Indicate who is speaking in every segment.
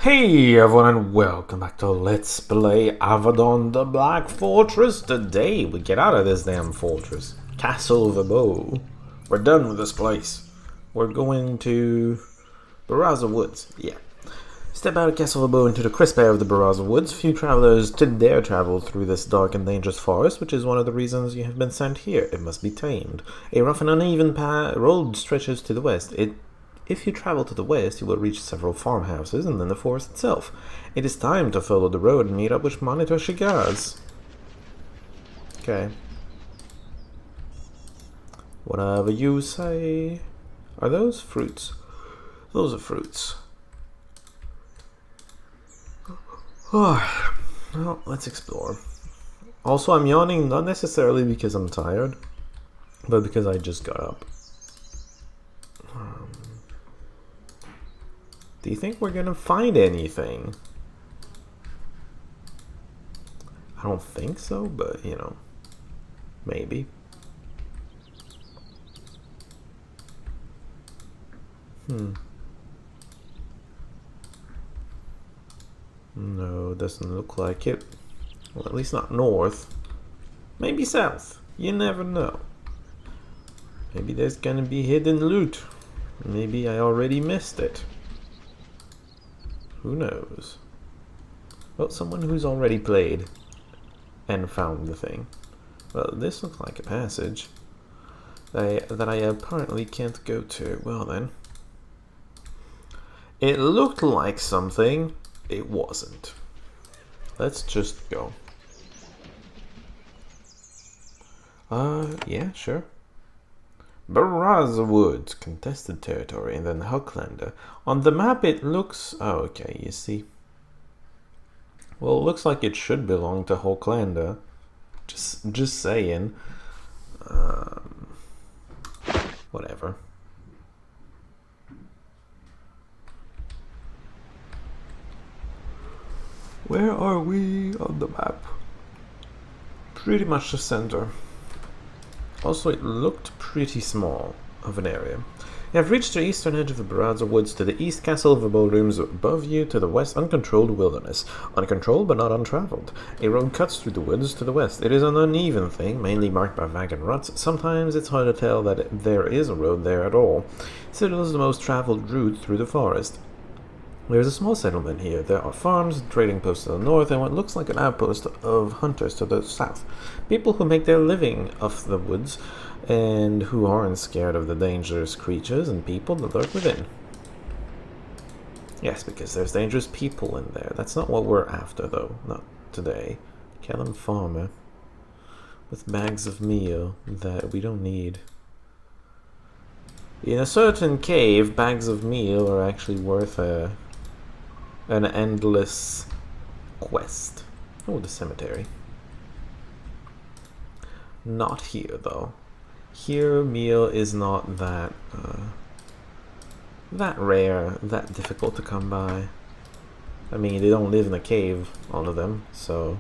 Speaker 1: Hey everyone and welcome back to Let's Play Avadon the Black Fortress. Today we get out of this damn fortress. Castle of Abo. We're done with this place. We're going to Beraza Woods. Yeah. Step out of Castle of Abo into the crisp air of the Beraza Woods. Few travelers dare travel through this dark and dangerous forest, which is one of the reasons you have been sent here. It must be tamed. A rough and uneven road stretches to the west. If you travel to the west, you will reach several farmhouses and then the forest itself. It is time to follow the road and meet up with Monitor Shigaz. Okay. Whatever you say. Are those fruits? Those are fruits. Well, let's explore. Also, I'm yawning not necessarily because I'm tired, but because I just got up. Do you think we're gonna find anything? I don't think so, but you know, maybe. No, doesn't look like it. Well, at least not north. Maybe south. You never know. Maybe there's gonna be hidden loot. Maybe I already missed it. Who knows? Well, someone who's already played and found the thing. Well, this looks like a passage that I apparently can't go to. Well then. It looked like something. It wasn't. Let's just go. Yeah, sure. Beraza Woods, contested territory, and then Hucklander. On the map it looks... Oh, okay, you see. Well, it looks like it should belong to Hucklander. Just saying. Whatever. Where are we on the map? Pretty much the center. Also, it looked pretty small of an area. You have reached the eastern edge of the Beraza Woods. To the east, Castle of Abo looms above you. To the west, uncontrolled wilderness. Uncontrolled but not untraveled. A road cuts through the woods to the west. It is an uneven thing, mainly marked by wagon ruts. Sometimes it's hard to tell that there is a road there at all. Citadel is the most traveled route through the forest. There is a small settlement here. There are farms, trading posts to the north, and what looks like an outpost of hunters to the south. People who make their living off the woods, and who aren't scared of the dangerous creatures and people that lurk within. Yes, because there's dangerous people in there. That's not what we're after, though. Not today. Callum Farmer. With bags of meal that we don't need. In a certain cave, bags of meal are actually worth an endless quest. Oh, the cemetery. Not here, though. Here, meal is not that rare, that difficult to come by. I mean, they don't live in a cave, all of them, so...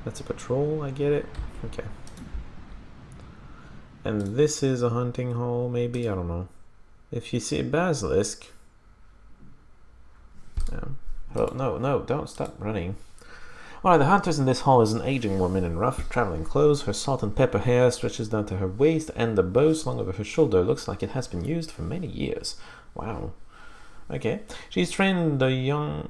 Speaker 1: That's a patrol, I get it? Okay. And this is a hunting hall, maybe? I don't know. If you see a basilisk... Oh, no, don't stop running. One of the hunters in this hall is an aging woman in rough traveling clothes. Her salt and pepper hair stretches down to her waist, and the bow slung over her shoulder looks like it has been used for many years. Wow. Okay. She's training the young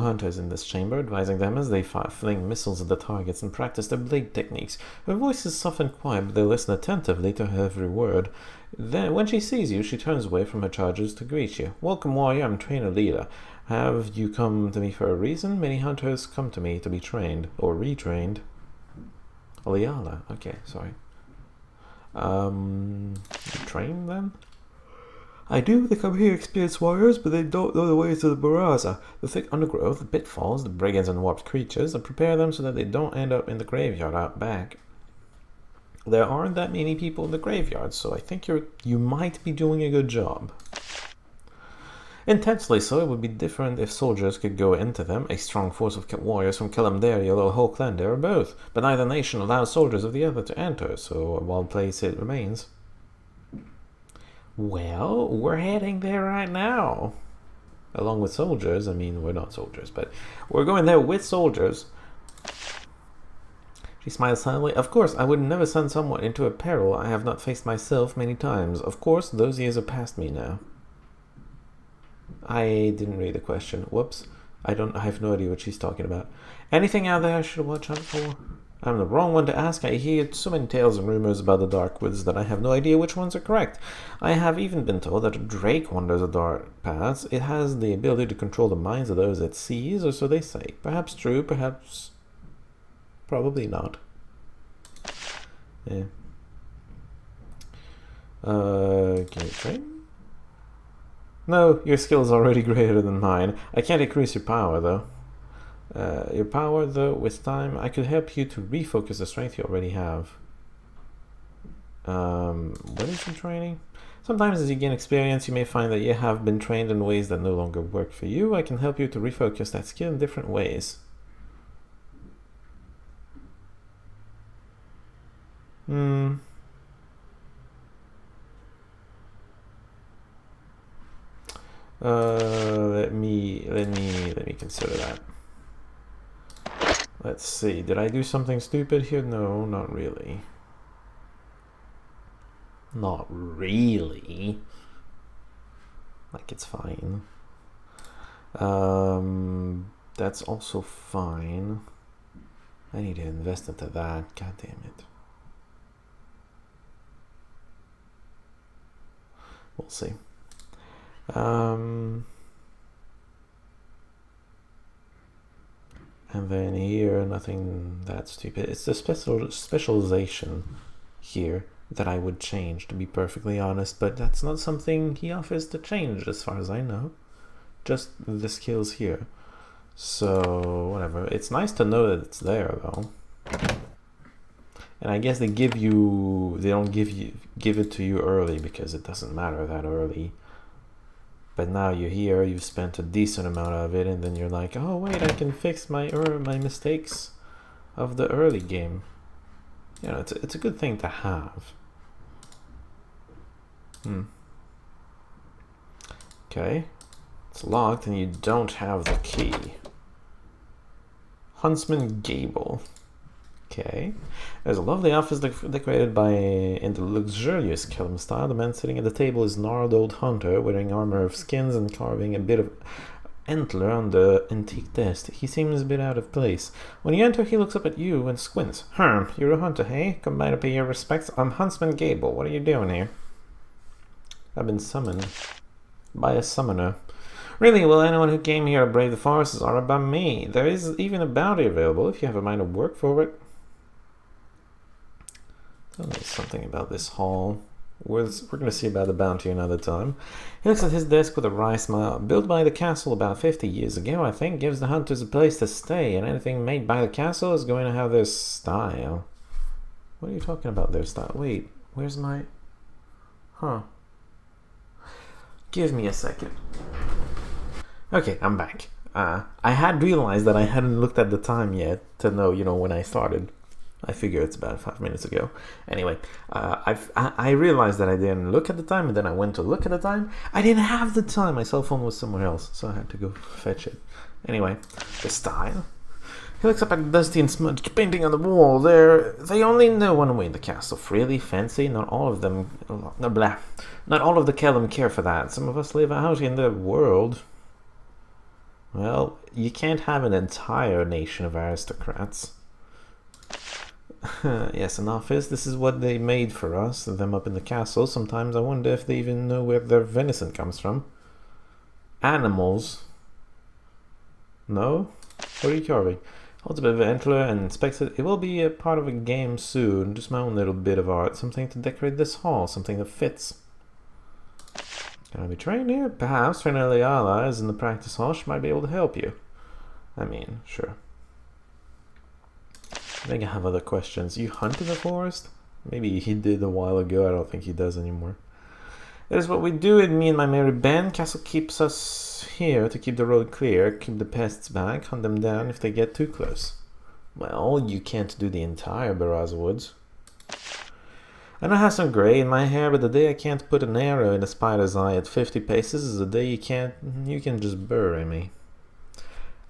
Speaker 1: hunters in this chamber, advising them as they fling missiles at the targets and practice their blade techniques. Her voice is soft and quiet, but they listen attentively to her every word. Then, when she sees you, she turns away from her charges to greet you. Welcome, warrior. I'm trainer leader. Have you come to me for a reason? Many hunters come to me to be trained or retrained. Aliala. Okay, sorry. Train them? I do. They come here experienced warriors, but they don't know the ways to the Beraza. The thick undergrowth, the pitfalls, the brigands and warped creatures, and prepare them so that they don't end up in the graveyard out back. There aren't that many people in the graveyard, so I think you might be doing a good job. Intensely so, it would be different if soldiers could go into them, a strong force of warriors from Kalamdariel or Hulklander or both, but neither nation allows soldiers of the other to enter, so a wild place it remains. Well, we're heading there right now. Along with soldiers. I mean, we're not soldiers, but we're going there with soldiers. She smiles silently. Of course, I would never send someone into a peril I have not faced myself many times. Of course, those years are past me now. I didn't read the question. Whoops. I have no idea what she's talking about. Anything out there I should watch out for? I'm the wrong one to ask. I hear so many tales and rumors about the dark woods that I have no idea which ones are correct. I have even been told that a drake wanders the dark paths. It has the ability to control the minds of those it sees, or so they say. Perhaps true, perhaps... probably not. Yeah. Can you train? No, your skill is already greater than mine. I can't increase your power, though. With time, I could help you to refocus the strength you already have. What is the training? Sometimes as you gain experience, you may find that you have been trained in ways that no longer work for you. I can help you to refocus that skill in different ways. Let me consider that. Let's see. Did I do something stupid here? No, not really. Not really. Like, it's fine. That's also fine. I need to invest into that. God damn it. We'll see. And then here, nothing that stupid. It's the specialization here that I would change, to be perfectly honest, but that's not something he offers to change as far as I know. Just the skills here. So, whatever. It's nice to know that it's there, though. And I guess they don't give it to you early because it doesn't matter that early. But now you're here, you've spent a decent amount of it, and then you're like, oh wait, I can fix my mistakes of the early game. You know, it's a good thing to have. Okay, it's locked, and you don't have the key. Huntsman Gable. Okay. There's a lovely office decorated in the luxurious Kelm style. The man sitting at the table is a gnarled old hunter wearing armor of skins and carving a bit of antler on the antique desk. He seems a bit out of place. When you enter, he looks up at you and squints. You're a hunter, hey? Come by to pay your respects. I'm Huntsman Gable. What are you doing here? I've been summoned by a summoner. Really, well, anyone who came here to brave the forests is honored by me. There is even a bounty available if you have a mind to work for it. Tell me something about this hall. We're going to see about the bounty another time. He looks at his desk with a wry smile. Built by the castle about 50 years ago, I think, gives the hunters a place to stay, and anything made by the castle is going to have their style. What are you talking about, their style? Wait, where's my... Give me a second. Okay, I'm back. I had realized that I hadn't looked at the time yet to know, when I started. I figure it's about 5 minutes ago. Anyway, I realized that I didn't look at the time, and then I went to look at the time. I didn't have the time. My cell phone was somewhere else, so I had to go fetch it. Anyway, the style. He looks up at the dusty and smudged painting on the wall. They only know one way in the castle. Freely, fancy. Not all of them. Not all of the Kellum care for that. Some of us live out in the world. Well, you can't have an entire nation of aristocrats. Yes, an office. This is what they made for us, them up in the castle. Sometimes I wonder if they even know where their venison comes from. Animals. No? What are you carving? Holds a bit of an antler and inspects it. It will be a part of a game soon. Just my own little bit of art. Something to decorate this hall. Something that fits. Can I be trained here? Perhaps Trainer Leala is in the practice hall. She might be able to help you. I mean, sure. I think I have other questions. You hunt in the forest? Maybe he did a while ago. I don't think he does anymore. That is what we do in me and my merry band. Castle keeps us here to keep the road clear, keep the pests back, hunt them down if they get too close. Well, you can't do the entire Beraza woods. I know I have some grey in my hair, but the day I can't put an arrow in a spider's eye at 50 paces is the day you can just bury me.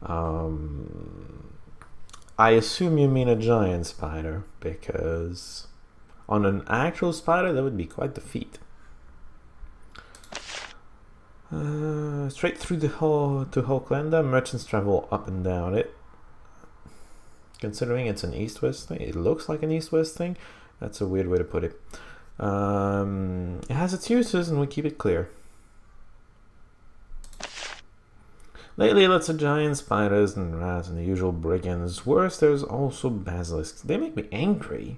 Speaker 1: I assume you mean a giant spider, because on an actual spider that would be quite the feat. Straight through the hall to Hoklanda, merchants travel up and down it. Considering it's an east-west thing, it looks like an east-west thing. That's a weird way to put it. It has its uses and we keep it clear. Lately, lots of giant spiders and rats and the usual brigands. Worse, there's also basilisks. They make me angry.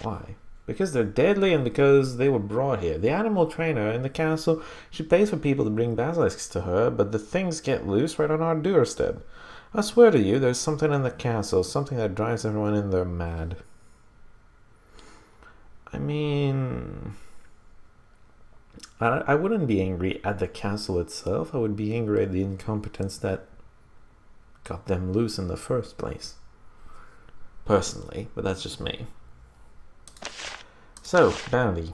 Speaker 1: Why? Because they're deadly and because they were brought here. The animal trainer in the castle, she pays for people to bring basilisks to her, but the things get loose right on our doorstep. I swear to you, there's something in the castle, something that drives everyone in there mad. I mean, I wouldn't be angry at the castle itself. I would be angry at the incompetence that got them loose in the first place. Personally, but that's just me. So, bounty.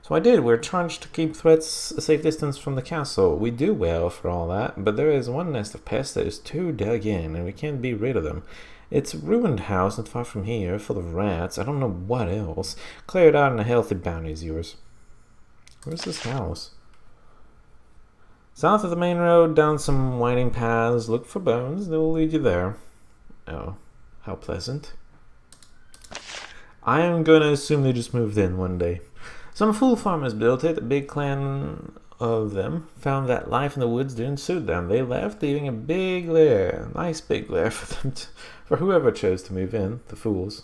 Speaker 1: So I did. We're charged to keep threats a safe distance from the castle. We do well for all that, but there is one nest of pests that is too dug in, and we can't be rid of them. It's a ruined house not far from here, full of rats. I don't know what else. Clear it out and a healthy bounty is yours. Where's this house? South of the main road, down some winding paths. Look for bones. They will lead you there. Oh, how pleasant. I am gonna assume they just moved in one day. Some fool farmers built it. A big clan of them found that life in the woods didn't suit them. They left, leaving a big lair. Nice big lair for them for whoever chose to move in. The fools.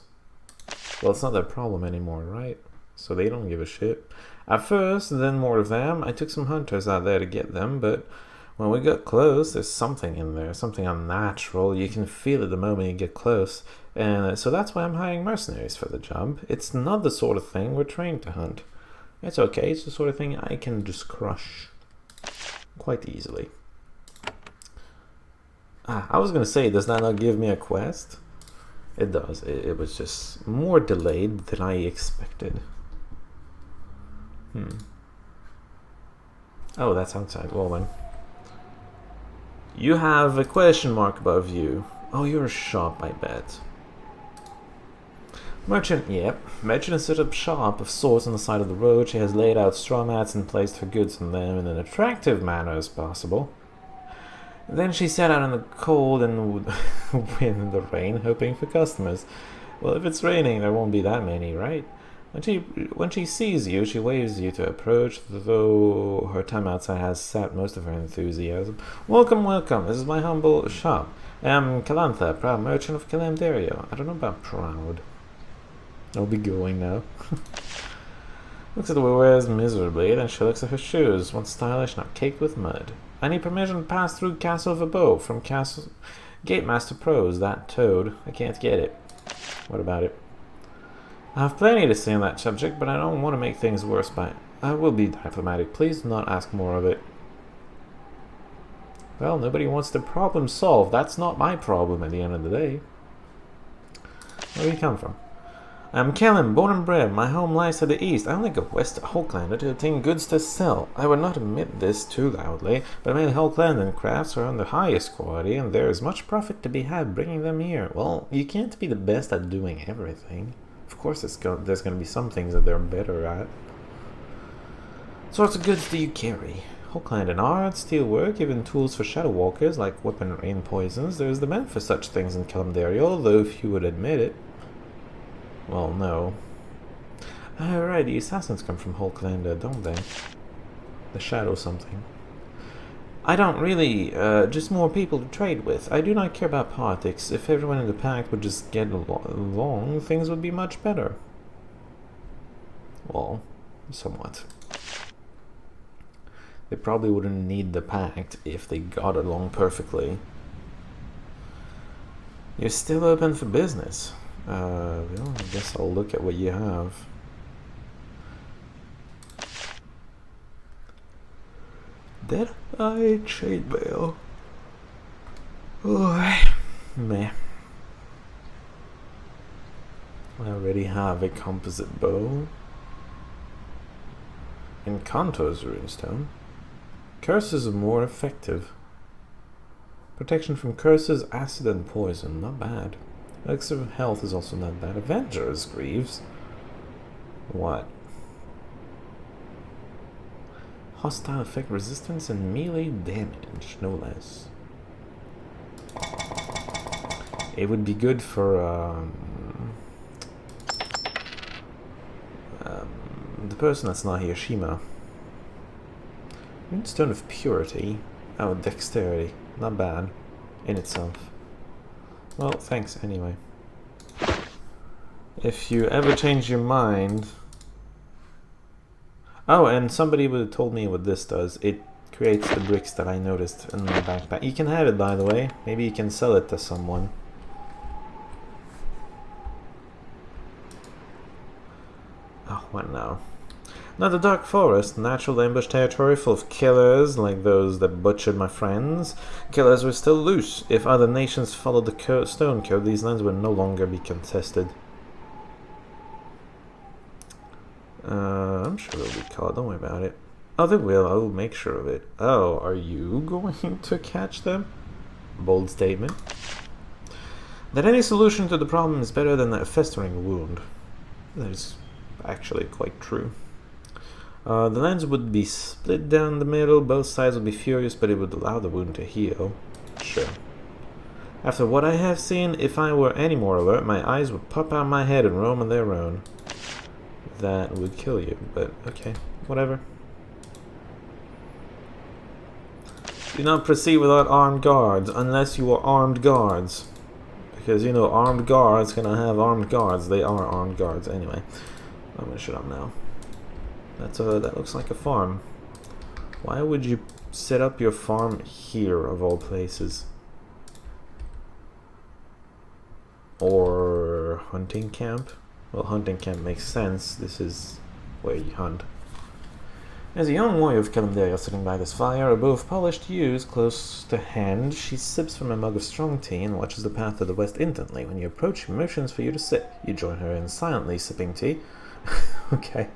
Speaker 1: Well, it's not their problem anymore, right? So they don't give a shit. At first, then more of them. I took some hunters out there to get them, but when we got close, there's something in there, something unnatural. You can feel it the moment you get close. And so that's why I'm hiring mercenaries for the job. It's not the sort of thing we're trained to hunt. It's okay, it's the sort of thing I can just crush quite easily. I was gonna say, does that not give me a quest? It does. It was just more delayed than I expected. Oh, that's outside. Well then. You have a question mark above you. Oh, you're a shop, I bet. Merchant, yep. Merchant has set up shop of sorts on the side of the road. She has laid out straw mats and placed her goods on them in an attractive manner as possible. Then she sat out in the cold and wind and the rain, hoping for customers. Well, if it's raining, there won't be that many, right? When she sees you, she waves you to approach, though her time outside has sapped most of her enthusiasm. Welcome, welcome. This is my humble shop. I am Calantha, proud merchant of Calendario. I don't know about proud. I'll be going now. Looks at the wears miserably, then she looks at her shoes. One stylish, not caked with mud. I need permission to pass through Castle of Abo from Castle Gate Master Pros. That toad. I can't get it. What about it? I have plenty to say on that subject, but I don't want to make things worse by it. I will be diplomatic. Please do not ask more of it. Well, nobody wants the problem solved. That's not my problem at the end of the day. Where do you come from? I am Callum, born and bred. My home lies to the east. I only go west to Hoklanda to obtain goods to sell. I would not admit this too loudly, but my Hoklandan crafts are on the highest quality, and there is much profit to be had bringing them here. Well, you can't be the best at doing everything. Of course, there's going to be some things that they're better at. What sorts of goods do you carry? Hoklandan art, steelwork, even tools for shadow walkers like weaponry and poisons. There is demand for such things in Calendario, although few would admit it. Well, no. Right, the assassins come from Hoklanda, don't they? The shadow something. I don't really, just more people to trade with. I do not care about politics. If everyone in the pact would just get along, things would be much better. Well, somewhat. They probably wouldn't need the pact if they got along perfectly. You're still open for business. Well, I guess I'll look at what you have. Did I chainmail? Oh, meh. I already have a composite bow. Encanto's runestone. Curses are more effective. Protection from curses, acid, and poison. Not bad. Elixir of health is also not bad. Avenger's Greaves. What? Hostile effect resistance and melee damage, no less. It would be good for the person that's not here, Shima. Stone of Purity. Oh, Dexterity. Not bad in itself. Well, thanks anyway. If you ever change your mind... Oh, and somebody would have told me what this does. It creates the bricks that I noticed in my backpack. You can have it, by the way. Maybe you can sell it to someone. Oh, what now? Now the Dark Forest, natural ambush territory full of killers like those that butchered my friends. Killers were still loose. If other nations followed the Stone Code, these lands would no longer be contested. I'm sure they'll be caught, don't worry about it. Oh, they will, I will make sure of it. Oh, are you going to catch them? Bold statement. That any solution to the problem is better than a festering wound. That is actually quite true. The lands would be split down the middle, both sides would be furious, but it would allow the wound to heal. Sure. After what I have seen, if I were any more alert, my eyes would pop out my head and roam on their own. That would kill you, but okay, whatever. Do not proceed without armed guards, unless you are armed guards. Because, you know, armed guards gonna have armed guards. They are armed guards anyway. I'm gonna shut up now. That looks like a farm. Why would you set up your farm here, of all places? Or hunting camp? Well, hunting camp makes sense. This is where you hunt. As a young warrior of Kalimdera sitting by this fire, a bow of polished yews close to hand, she sips from a mug of strong tea and watches the path to the west intently. When you approach, she motions for you to sit. You join her in silently sipping tea. Okay,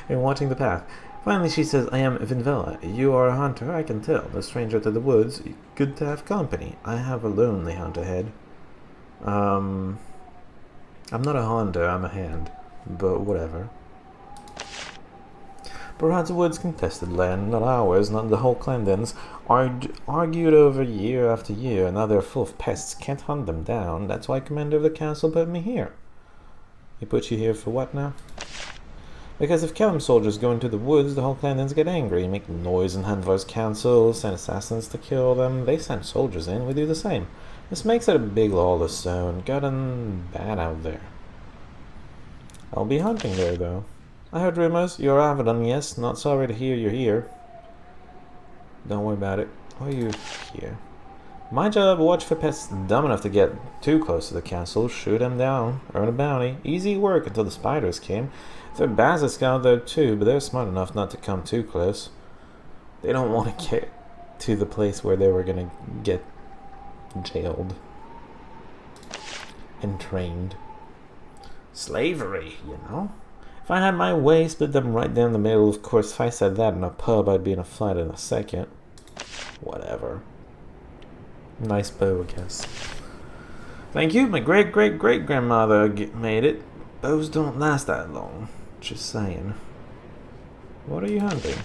Speaker 1: and watching the path. Finally she says, I am Vinvella. You are a hunter, I can tell. A stranger to the woods. Good to have company. I have a lonely hunt ahead. I'm not a hunter, I'm a hand. But whatever. Beraza Woods contested land, not ours, not the whole Clendon's. Argued over year after year. Now they're full of pests. Can't hunt them down. That's why commander of the castle put me here. He put you here for what now? Because if Kelm soldiers go into the woods, the whole Clandons get angry, make noise in Handvar's council, send assassins to kill them. They send soldiers in, we do the same. This makes it a big lawless zone. Gotten bad out there. I'll be hunting there, though. I heard rumors. You're Avadon, yes. Not sorry to hear you're here. Don't worry about it. Why are you here? My job, watch for pests dumb enough to get too close to the castle, shoot them down, earn a bounty. Easy work until the spiders came. There's a basilisk out there too, but they're smart enough not to come too close. They don't want to get to the place where they were going to get jailed. And trained. Slavery, you know? If I had my way, split them right down the middle. Of course, if I said that in a pub, I'd be in a fight in a second. Whatever. Nice bow, I guess. Thank you. My great-great-great-grandmother made it. Bows don't last that long. Just saying. What are you hunting?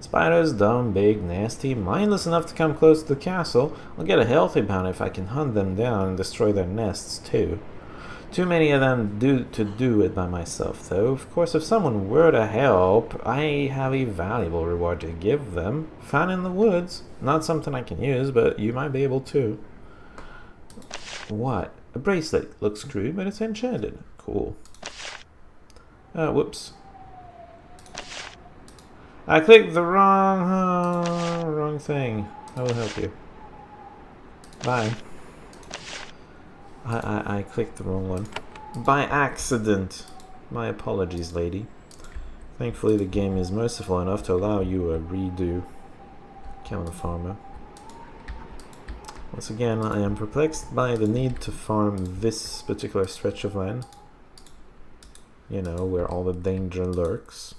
Speaker 1: Spiders, dumb, big, nasty, mindless enough to come close to the castle. I'll get a healthy bounty if I can hunt them down and destroy their nests, too. Too many of them to do it by myself, though. Of course, if someone were to help, I have a valuable reward to give them. Found in the woods. Not something I can use, but you might be able to. What? A bracelet. Looks crude, but it's enchanted. Cool. Whoops. I clicked the wrong thing. I will help you. Bye. I clicked the wrong one. By accident. My apologies, lady. Thankfully, the game is merciful enough to allow you a redo. Counter farmer. Once again, I am perplexed by the need to farm this particular stretch of land. You know, where all the danger lurks.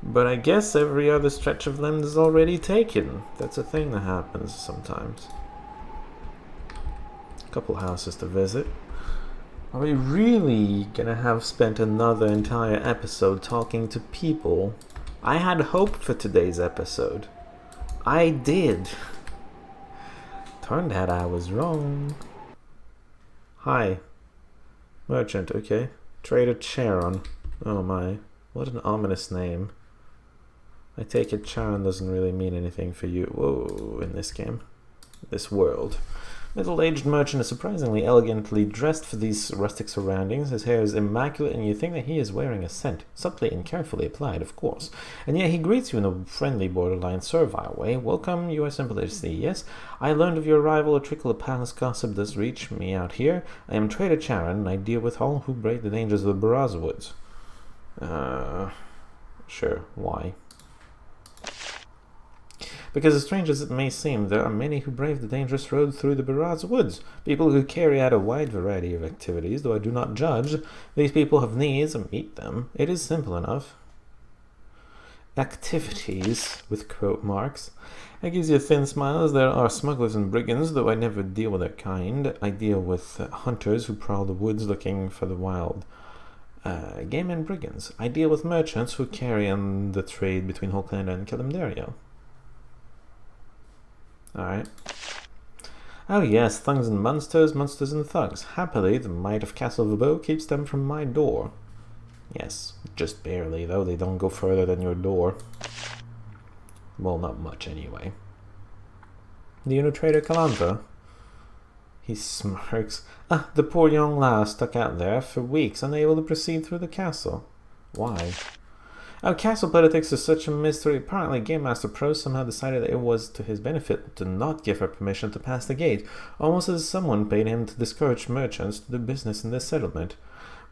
Speaker 1: But I guess every other stretch of land is already taken. That's a thing that happens sometimes. A couple houses to visit. Are we really gonna have spent another entire episode talking to people? I had hope for today's episode. I did. Turned out I was wrong. Hi. Merchant, okay. Trader Charon. Oh my. What an ominous name. I take it Charon doesn't really mean anything for you. Whoa, in this game. This world. Middle-aged merchant is surprisingly elegantly dressed for these rustic surroundings. His hair is immaculate, and you think that he is wearing a scent, subtly and carefully applied, of course. And yet he greets you in a friendly, borderline servile way. Welcome, you are simple to see. Yes, I learned of your arrival. A trickle of palace gossip does reach me out here. I am Trader Charon, and I deal with all who brave the dangers of the Beraza woods. Sure, why? Because as strange as it may seem, there are many who brave the dangerous road through the Beraza woods. People who carry out a wide variety of activities, though I do not judge. These people have needs, and meet them. It is simple enough. Activities, with quote marks. That gives you a thin smile, as there are smugglers and brigands, though I never deal with their kind. I deal with hunters who prowl the woods looking for the wild. Game and brigands. I deal with merchants who carry on the trade between Hulkland and Kalimdario. Alright. Oh yes, thugs and monsters, monsters and thugs. Happily, the might of Castle Vabo keeps them from my door. Yes, just barely, though. They don't go further than your door. Well, not much, anyway. Do you know Trader Calandra? He smirks. Ah, the poor young lass stuck out there for weeks, unable to proceed through the castle. Why? Our castle politics is such a mystery. Apparently, Game Master Pro somehow decided that it was to his benefit to not give her permission to pass the gate, almost as someone paid him to discourage merchants to do business in this settlement.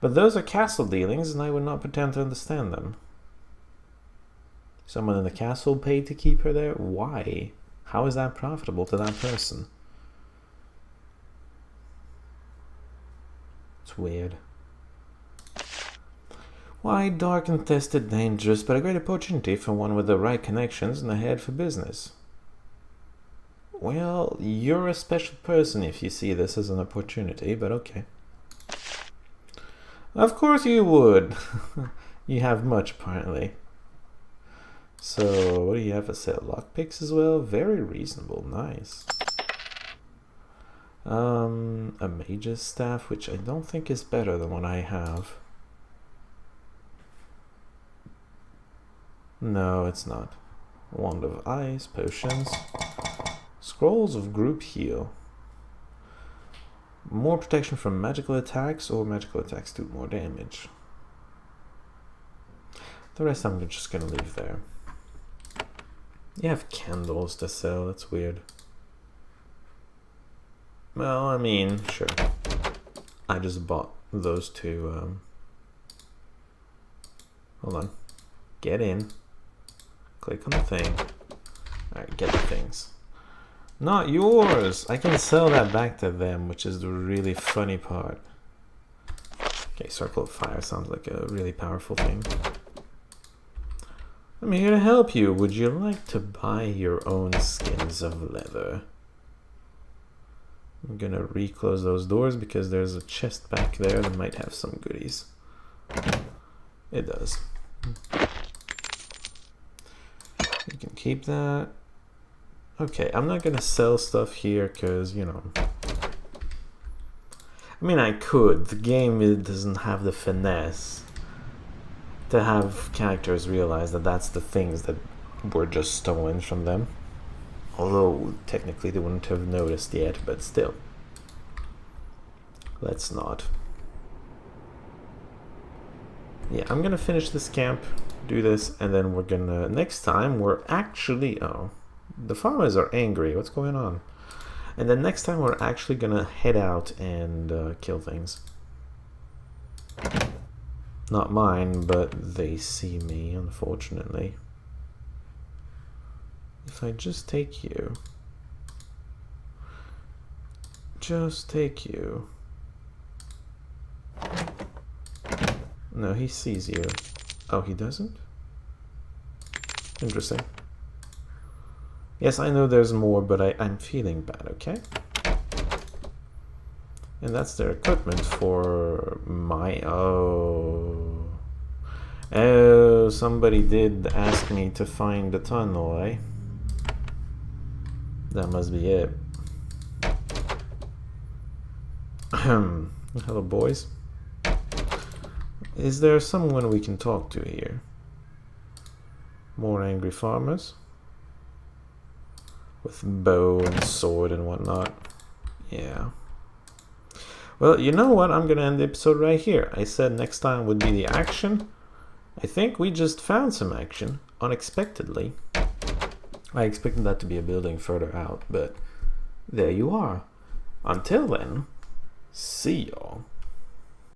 Speaker 1: But those are castle dealings, and I would not pretend to understand them. Someone in the castle paid to keep her there? Why? How is that profitable to that person? It's weird. Why, dark and tested, dangerous, but a great opportunity for one with the right connections and a head for business. Well, you're a special person if you see this as an opportunity, but okay. Of course you would. You have much, apparently. So, what do you have? A set of lockpicks as well? Very reasonable, nice. A mage's staff, which I don't think is better than what I have. No, it's not. Wand of Ice, potions. Scrolls of group heal. More protection from magical attacks, or magical attacks do more damage. The rest I'm just gonna leave there. You have candles to sell, that's weird. Well, I mean, sure. I just bought those two, hold on. Get in. Click on the thing. Alright, get the things. Not yours! I can sell that back to them, which is the really funny part. Okay, Circle of Fire sounds like a really powerful thing. I'm here to help you. Would you like to buy your own skins of leather? I'm gonna reclose those doors because there's a chest back there that might have some goodies. It does. You can keep that. Okay, I'm not gonna sell stuff here because, you know, I mean, I could. The game doesn't have the finesse to have characters realize that that's the things that were just stolen from them. Although, technically they wouldn't have noticed yet, but still. Let's not. Yeah, I'm gonna finish this camp, do this, and then we're gonna, next time we're actually, oh, the farmers are angry, what's going on? And then next time we're actually gonna head out and kill things. Not mine, but they see me, unfortunately. If I just take you. Just take you. No, he sees you. Oh, he doesn't? Interesting. Yes, I know there's more, but I'm feeling bad, okay? And that's their equipment for my... Oh, somebody did ask me to find the tunnel, eh? That must be it. Hello, boys. Is there someone we can talk to here? More angry farmers? With bow and sword and whatnot. Yeah. Well, you know what? I'm gonna end the episode right here. I said next time would be the action. I think we just found some action, unexpectedly. I expected that to be a building further out, but there you are. Until then, see y'all.